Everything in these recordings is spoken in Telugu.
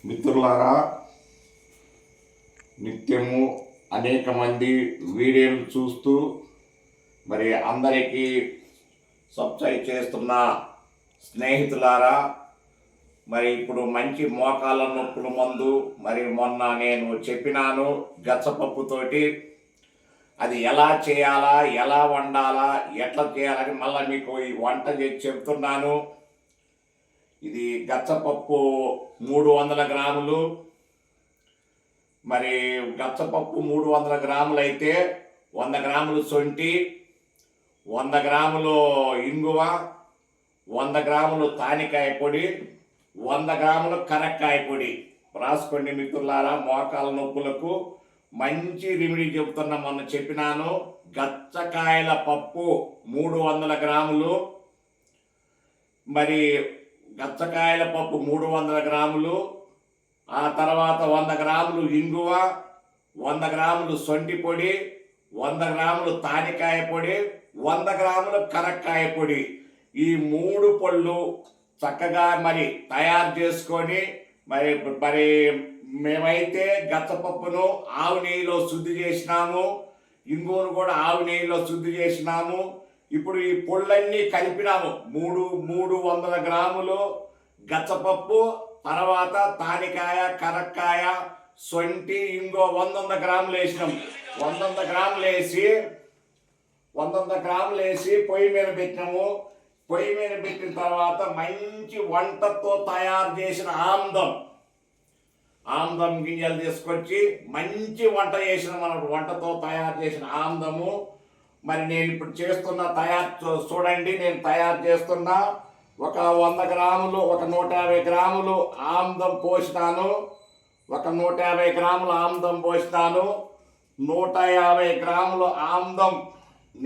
మిత్రులారా, నిత్యము అనేక మంది వీడియోలు చూస్తూ మరి అందరికీ సబ్స్క్రైబ్ చేస్తున్న స్నేహితులారా, మరి ఇప్పుడు మంచి మోకాళ్ళ నొప్పుల మందు మరి మొన్న నేను చెప్పినాను గచ్చపప్పుతోటి అది ఎలా చేయాలా, ఎలా వండాలా, ఎట్లా చేయాలని మళ్ళీ మీకు ఈ వంట చేసి చెప్తున్నాను. ఇది గచ్చపప్పు 300 గ్రాములు. మరి గచ్చపప్పు 300 గ్రాములు అయితే 100 గ్రాములు శొంఠి, 100 గ్రాములు ఇంగువ, 100 గ్రాములు తానికాయ పొడి, 100 గ్రాములు కరక్కాయ పొడి రాసుకోండి మిత్రులారా. మోకాల నొప్పులకు మంచి రెమెడీ చెబుతున్నా, మొన్న చెప్పినాను. గచ్చకాయల పప్పు 300 గ్రాములు, మరి గచ్చకాయల పప్పు 300 గ్రాములు, ఆ తర్వాత 100 గ్రాములు ఇంగువ, 100 గ్రాములు శొంఠి పొడి, 100 గ్రాములు తానికాయ పొడి, 100 గ్రాములు కరక్కాయ పొడి, ఈ 3 పళ్ళు చక్కగా మరి తయారు చేసుకొని మరి మరి మేమైతే గచ్చపప్పును ఆవు నెయ్యిలో శుద్ధి చేసినాము, ఇంగువను కూడా ఆవు నెయ్యిలో శుద్ధి చేసినాము. ఇప్పుడు ఈ పొళ్ళన్నీ కలిపినాము. 300 గ్రాములు గచ్చపప్పు, తర్వాత తానికాయ, కరక్కాయ, శొంఠి, ఇంగో 100 గ్రాములు వేసినాం. 100 గ్రాములు వేసి 100 గ్రాములు వేసి పొయ్యి మీద పెట్టినాము. పొయ్యి మీద పెట్టిన తర్వాత మంచి వంటతో తయారు చేసిన ఆమ్దం గింజలు తీసుకొచ్చి మంచి వంట చేసిన వంటతో తయారు చేసిన ఆమ్దము మరి నేను ఇప్పుడు చేస్తున్న చూడండి. నేను తయారు చేస్తున్న ఒక 100 గ్రాములు, ఒక 150 గ్రాములు ఆమ్దం పోసినాను. ఒక 150 గ్రాముల ఆమ్దం పోసినాను. 150 గ్రాముల ఆమ్దం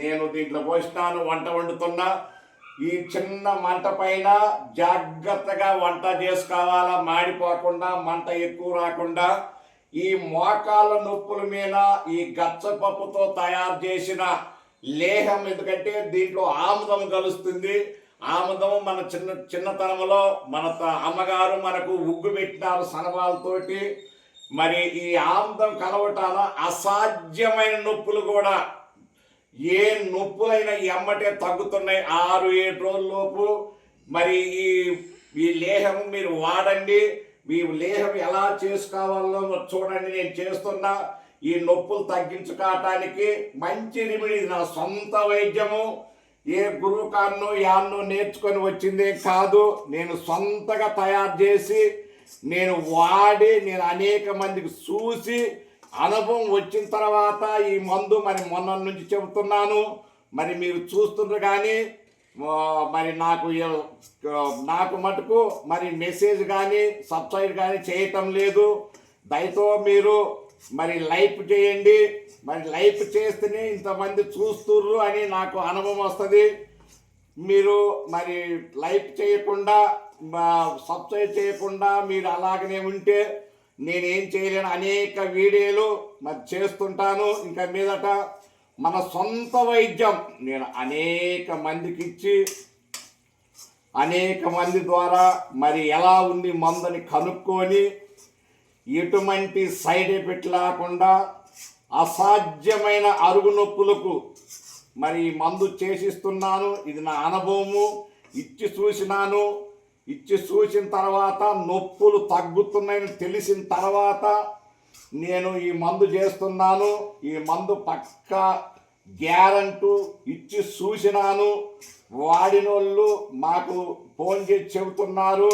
నేను దీంట్లో పోసినాను. వంట వండుతున్నా. ఈ చిన్న మంట పైన జాగ్రత్తగా వంట చేసుకోవాలా, మాడిపోకుండా, మంట ఎక్కువ రాకుండా. ఈ మోకాళ్ళ నొప్పుల మీద ఈ గచ్చపప్పుతో తయారు చేసిన లేహం, ఎందుకంటే దీంట్లో ఆముదం కలుస్తుంది. ఆముదం మన చిన్నతనంలో మన అమ్మగారు మనకు ఉగ్గు పెట్టినారు సనవాళ్ళతోటి. మరి ఈ ఆముదం కలవటాన అసాధ్యమైన నొప్పులు కూడా, ఏ నొప్పులైనా ఎమ్మటే తగ్గుతున్నాయి 6-7 రోజుల్లోపు. మరి ఈ లేహం మీరు వాడండి. మీ లేహం ఎలా చేసుకోవాలో చూడండి. నేను చేస్తున్నా. ఈ నొప్పులు తగ్గించుకోవటానికి మంచి రెమెడీ. నా సొంత వైద్యము. ఏ గురువు కాన్నో యాన్నో నేర్చుకొని వచ్చిందే కాదు. నేను సొంతగా తయారు చేసి నేను వాడి నేను అనేక మందికి చూసి అనుభవం వచ్చిన తర్వాత ఈ మందు మరి మొన్న నుంచి చెబుతున్నాను. మరి మీరు చూస్తున్నారు కానీ మరి నాకు మటుకు మరి మెసేజ్ కానీ సబ్స్క్రైబ్ కానీ చేయటం లేదు. దయతో మీరు మరి లైక్ చేయండి. మరి లైక్ చేస్తేనే ఇంతమంది చూస్తుర్రు అని నాకు అనుభవం వస్తుంది. మీరు మరి లైక్ చేయకుండా, సబ్స్క్రైబ్ చేయకుండా మీరు అలాగనే ఉంటే నేనేం చేయలేను. అనేక వీడియోలు మరి చేస్తుంటాను. ఇంకా మీదట మన సొంత వైద్యం నేను అనేక మందికి ఇచ్చి అనేక మంది ద్వారా మరి ఎలా ఉంది మందుని కనుక్కొని ఎటువంటి సైడ్ ఎఫెక్ట్ లేకుండా అసాధ్యమైన అరుగు నొప్పులకు మరి మందు చేసిస్తున్నాను. ఇది నా అనుభవము. ఇచ్చి చూసినాను. ఇచ్చి చూసిన తర్వాత నొప్పులు తగ్గుతున్నాయని తెలిసిన తర్వాత నేను ఈ మందు చేస్తున్నాను. ఈ మందు పక్కా గ్యారంటీ. ఇచ్చి చూసినాను. వాడినోళ్ళు మాకు ఫోన్ చేసి చెబుతున్నారు,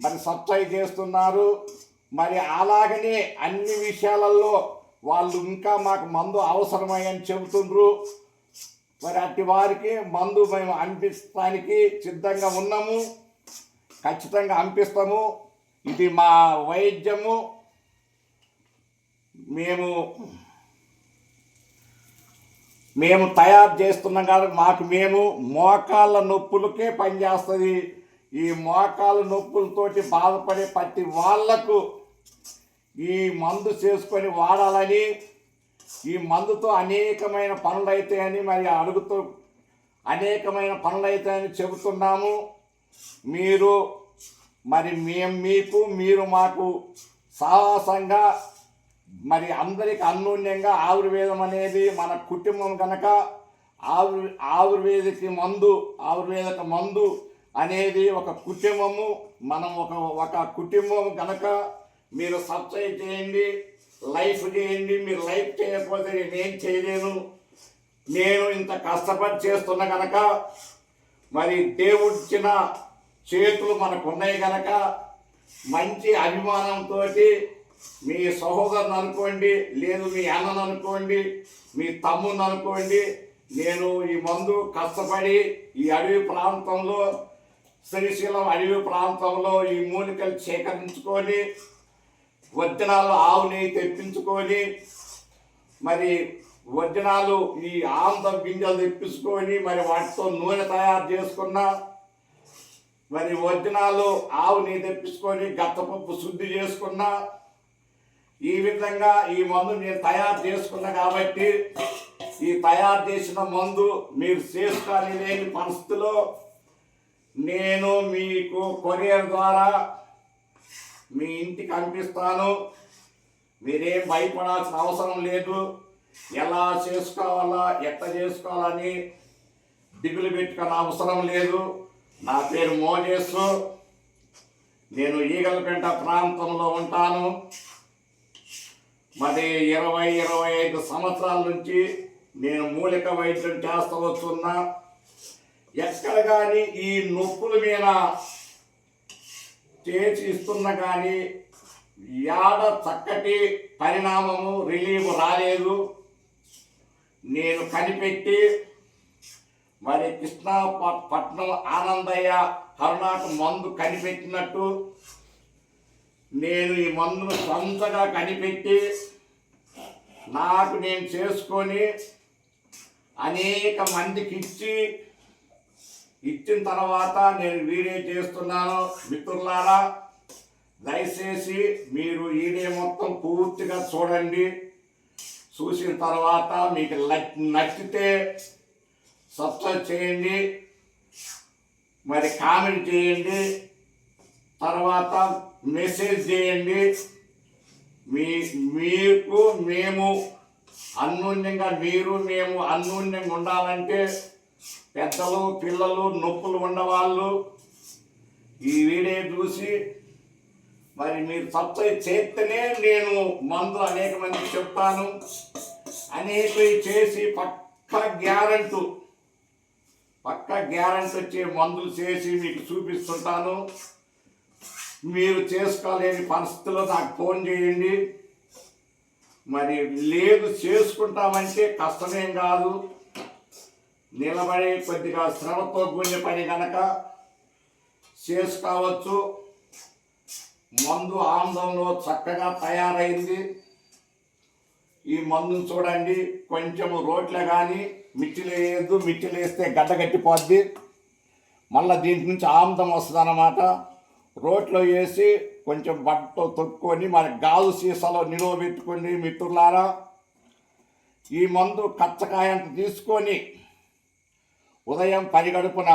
మరి సబ్స్క్రైబ్ చేస్తున్నారు. మరి అలాగనే అన్ని విషయాలలో వాళ్ళు ఇంకా మాకు మందు అవసరమని చెబుతుండ్రు. మరి అట్టి వారికి మందు మేము అందిస్తానికి సిద్ధంగా ఉన్నాము. ఖచ్చితంగా అందిస్తాము. ఇది మా వైద్యము. మేము తయారు చేస్తున్నాం కాబట్టి మేము మోకాళ్ళ నొప్పులకే పనిచేస్తుంది. ఈ మోకాళ్ళ నొప్పులతోటి బాధపడే ప్రతి వాళ్లకు ఈ మందు చేసుకొని వాడాలని, ఈ మందుతో అనేకమైన పనులు అవుతాయని మరి అడుగుతూ అనేకమైన పనులు అవుతాయని చెబుతున్నాము. మీరు మరి మేము మీకు, మీరు మాకు సాహసంగా మరి అందరికి అన్యోన్యంగా ఆయుర్వేదం అనేది మన కుటుంబం కనుక ఆయుర్వేదిక మందు అనేది ఒక కుటుంబము. మనం ఒక కుటుంబం కనుక మీరు సబ్స్క్రైబ్ చేయండి, లైఫ్ చేయండి. మీరు లైఫ్ చేయకపోతే నేనేం చేయలేను. నేను ఇంత కష్టపడి చేస్తున్నా కనుక మరి దేవుడిచ్చిన చేతులు మనకు ఉన్నాయి కనుక మంచి అభిమానంతో మీ సహోదరుని అనుకోండి, లేదు మీ అన్నను అనుకోండి, మీ తమ్ముని అనుకోండి, నేను ఈ మందు కష్టపడి ఈ అడవి ప్రాంతంలో, శ్రీశైలం అడవి ప్రాంతంలో ఈ మూలికలు సేకరించుకొని వజ్జనాలు ఆవు నెయ్యి తెప్పించుకొని మరి వజ్జనాలు ఈ ఆంధ్ర గింజలు తెప్పించుకొని మరి వాటితో నూనె తయారు చేసుకున్నా, మరి వజ్జనాలు ఆవు నెయ్యి తెప్పించుకొని గత్తపప్పు శుద్ధి చేసుకున్నా. ఈ విధంగా ఈ మందు నేను తయారు చేసుకున్నా కాబట్టి ఈ తయారు చేసిన మందు మీరు చేసుకోని లేని పరిస్థితిలో నేను మీకు కొరియర్ ద్వారా మీ ఇంటికి పంపిస్తాను. మీరేం భయపడాల్సిన అవసరం లేదు. ఎలా చేసుకోవాలా, ఎట్లా చేసుకోవాలని దిగులు పెట్టుకునే అవసరం లేదు. నా పేరు మోజేసు. నేను ఈగలపేట ప్రాంతంలో ఉంటాను. మరి 20-25 సంవత్సరాల నుంచి నేను మూలిక వైద్యం చేస్తూ వస్తున్నా. ఎక్కడ కానీ ఈ నొప్పుల మీద చేసి ఇస్తున్నా కానీ యాడ చక్కటి పరిణామము రిలీఫ్ రాలేదు. నేను కనిపెట్టి మరి కృష్ణాపట్నం ఆనందయ్య కరుణాకు మందు కనిపెట్టినట్టు నేను ఈ మందును సొంతగా కనిపెట్టి నాకు నేను చేసుకొని అనేక మందికి ఇచ్చిన తర్వాత నేను వీడియో చేస్తున్నాను. మిత్రులారా, దయచేసి మీరు వీడియో మొత్తం పూర్తిగా చూడండి. చూసిన తర్వాత మీకు నచ్చితే సబ్స్క్రైబ్ చేయండి, మరి కామెంట్ చేయండి, తర్వాత మెసేజ్ చేయండి. మీకు మేము అన్యోన్యంగా, మీరు మేము అన్యోన్యంగా ఉండాలంటే పెద్దలు పిల్లలు నొప్పులు ఉన్నవాళ్ళు ఈ వీడియో చూసి మరి మీరు సబ్స్క్రైబ్ చేస్తేనే నేను మందు అనేక మందికి చెప్తాను. అనేక చేసి పక్కా గ్యారెంటీ వచ్చే మందులు చేసి మీకు చూపిస్తుంటాను. మీరు చేసుకోలేని పరిస్థితుల్లో నాకు ఫోన్ చేయండి. మరి లేదు చేసుకుంటామంటే కష్టమేం కాదు. నిలబడి కొద్దిగా శ్రమతో కూడిన పని కనుక చేసుకోవచ్చు. మందు ఆంధ్రంలో చక్కగా తయారైంది. ఈ మందును చూడండి. కొంచెము రోట్లో కానీ మిర్చిలు వేయద్దు. మిర్చిలు వేస్తే గడ్డ కట్టిపోద్ది. మళ్ళీ దీంట్ నుంచి ఆమ్లం వస్తుంది అన్నమాట. రోట్లో వేసి కొంచెం బట్టతో తొక్కుని మన గాజు సీసాలో నిలువ పెట్టుకొని మిత్రులారా, ఈ మందు కచ్చకాయంత తీసుకొని ఉదయం 10 గడుపున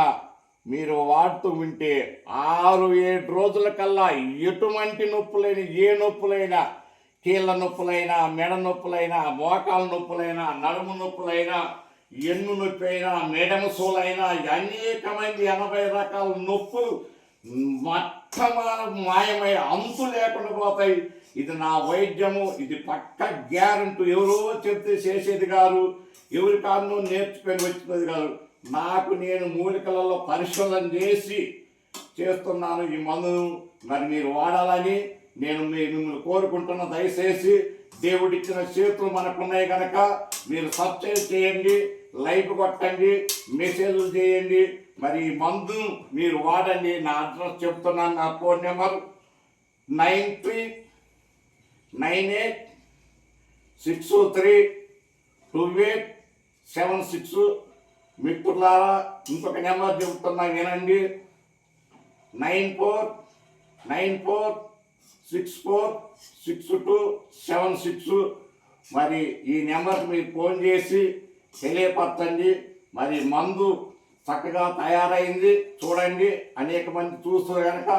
మీరు వాడుతూ ఉంటే 6-7 రోజుల కల్లా ఎటువంటి నొప్పులైనా, ఏ నొప్పులైనా, కీళ్ళ నొప్పులైనా, మెడ నొప్పులైనా, మోకాల నొప్పులైనా, నడుము నొప్పులైనా, ఎన్ను నొప్పి అయినా, మెడము సోలైనా, అనేకమైన 80 రకాల నొప్పులు మాయమై అంతు లేకుండా పోతాయి. ఇది నా వైద్యము. ఇది పక్క గ్యారెంటీ. ఎవరో చెప్తే చేసేది గారు, ఎవరి కారణం నేర్చుకొని వచ్చినది గారు. నాకు నేను మూలికలలో పరిశోధన చేసి చేస్తున్నాను ఈ మందును. మరి మీరు వాడాలని నేను మిమ్మల్ని కోరుకుంటున్నా. దయచేసి దేవుడిచ్చిన చేతులు మనకున్నాయి కనుక మీరు సబ్స్క్రైబ్ చేయండి, లైక్ కొట్టండి, మెసేజ్లు చేయండి. మరి ఈ మందు మీరు వాడండి. నా అడ్రస్ చెప్తున్నాను. నా ఫోన్ నెంబర్ 9398632876. మిత్రులారా, ఇంకొక నెంబర్ చెప్తున్నా వినండి. 94646276. మరి ఈ నెంబర్కి మీరు ఫోన్ చేసి తెలియపరచండి. మరి మందు చక్కగా తయారైంది చూడండి. అనేక మంది చూస్తారు కనుక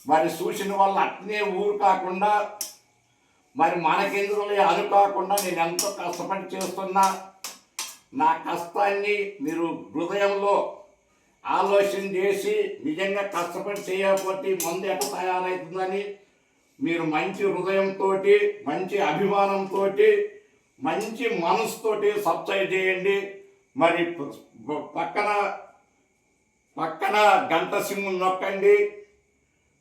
మరి చూసిన వాళ్ళు అట్నే ఊరు కాకుండా మరి మనకెందుకులే అనుకోకుండా నేను ఎంతో కష్టపడి చేస్తున్నా. నా కష్టాన్ని మీరు హృదయంలో ఆలోచన చేసి నిజంగా కష్టపడి చేయకపోతే మందు ఎట్లా తయారవుతుందని మీరు మంచి హృదయంతో, మంచి అభిమానంతో, మంచి మనసుతోటి సబ్స్క్రైబ్ చేయండి. మరి పక్కన పక్కన గంట సింహం నొక్కండి.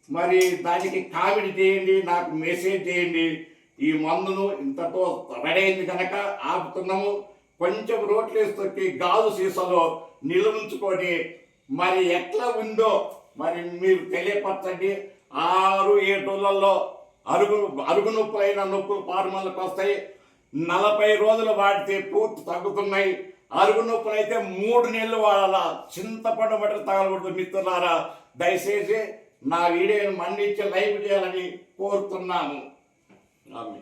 మరి దానికి కామెంట్ చేయండి, నాకు మెసేజ్ చేయండి. ఈ మందును ఇంతతో రెడీ అయింది కనుక ఆపుతున్నాము. కొంచెం రోట్లు వేసి గాజు సీసాలో నిలువుంచుకొని మరి ఎట్లా ఉందో మరి మీరు తెలియపరచండి. 6-7 రోజులలో అరుగు నొప్పులైన నొప్పులు పారుమలకు వస్తాయి. 40 రోజులు వాడితే పూర్తి తగ్గుతున్నాయి. అరుగు నొప్పులు అయితే 3 నెలలు వాడాలా. చింతపండు బట్టి తగలకూడదు. మిత్రులారా, దయచేసి నా వీడియోని మన్నించి లైక్ చేయాలని కోరుతున్నాను. ఆమె